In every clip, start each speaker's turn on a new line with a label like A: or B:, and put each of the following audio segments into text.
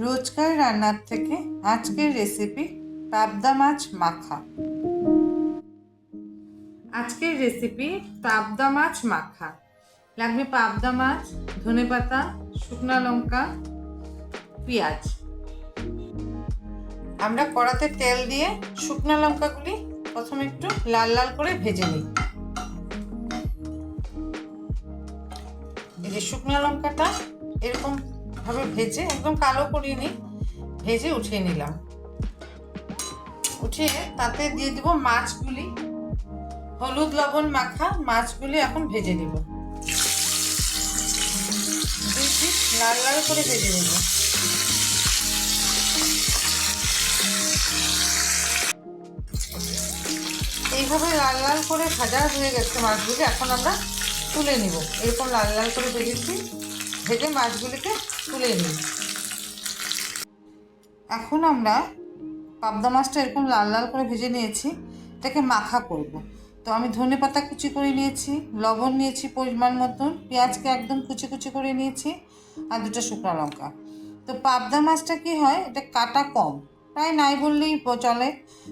A: রোজকার রান্নার থেকে আজকের রেসিপি পাবদা মাছ মাখা। আজকের রেসিপি পাবদা মাছ মাখা। লাগবে পাবদা মাছ, ধনেপাতা, শুকনো লঙ্কা, পেঁয়াজ। আমরা কড়াতে তেল দিয়ে শুকনো লঙ্কাগুলি প্রথমে একটু লাল লাল করে ভেজে নিই। এই যে শুকনো লঙ্কাটা এরকম ভাবে ভেজে একদম কালো করিয়ে নিই, ভেজে উঠিয়ে নিলাম। উঠিয়ে তাতে দিয়ে দিব মাছগুলি, হলুদ লবণ মাখা মাছগুলি এখন ভেজে নিব। দুই পিস লাল লাল করে ভেজে নিব। এইভাবে লাল লাল করে ভাজা হয়ে গেছে মাছগুলি, এখন আমরা তুলে নিব। এরকম লাল লাল করে ভেজেছি, ভেজে মাছগুলিকে তুলে নিই। এখন আমরা পাবদা মাছটা এরকম লাল লাল করে ভেজে নিয়েছি, এটাকে মাখা করব। তো আমি ধনেপাতা কুচি করে নিয়েছি, লবণ নিয়েছি পরিমাণ মতন, পেঁয়াজকে একদম কুচি কুচি করে নিয়েছি, আর দুটো শুকনো লঙ্কা। তো পাবদা মাছটা কি হয়, এটা কাটা কম, প্রায় নাই বললেই চলে।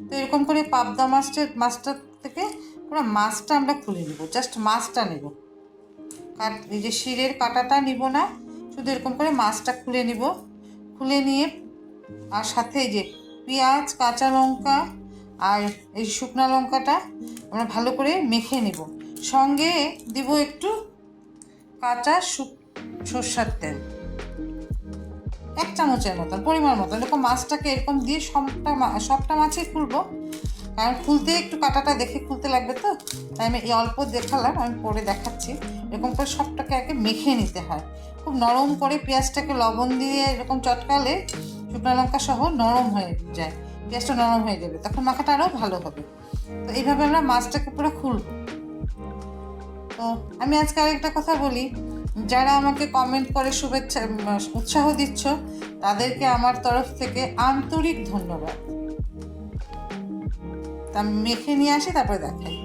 A: তো এরকম করে পাবদা মাছটা থেকে পুরো মাছটা আমরা খুলে নেব, জাস্ট মাছটা নেব, এই যে শিরের কাঁটাটা নিব না, শুধু এরকম করে মাছটা খুলে নিব। খুলে নিয়ে আর সাথে এই যে পেঁয়াজ, কাঁচা লঙ্কা আর এই শুকনো লঙ্কাটা আমরা ভালো করে মেখে নেব। সঙ্গে দিব একটু কাঁচা সরষের তেল, 1 চামচের মতন পরিমাণ মতন। এরকম মাছটাকে এরকম দিয়ে সবটা মাছই খুলবো, কারণ খুলতে একটু কাঁটাটা দেখে খুলতে লাগবে, তো তাই আমি এই অল্প দেখালাম, আমি পরে দেখাচ্ছি। এরকম করে সবটাকে আগে মেখে নিতে হয় খুব নরম করে। পেঁয়াজটাকে লবণ দিয়ে এরকম চটকালে শুকনো লঙ্কা সহ নরম হয়ে যায়, পেঁয়াজটা নরম হয়ে যাবে, তখন মাখাটা আরও ভালো হবে। তো এইভাবে আমরা মাছটাকে পুরো খুলব। তো আমি আজকে আরেকটা কথা বলি, যারা আমাকে কমেন্ট করে শুভেচ্ছা উৎসাহ দিচ্ছ, তাদেরকে আমার তরফ থেকে আন্তরিক ধন্যবাদ। তা মেখে নিয়ে আসি, তারপরে দেখাই।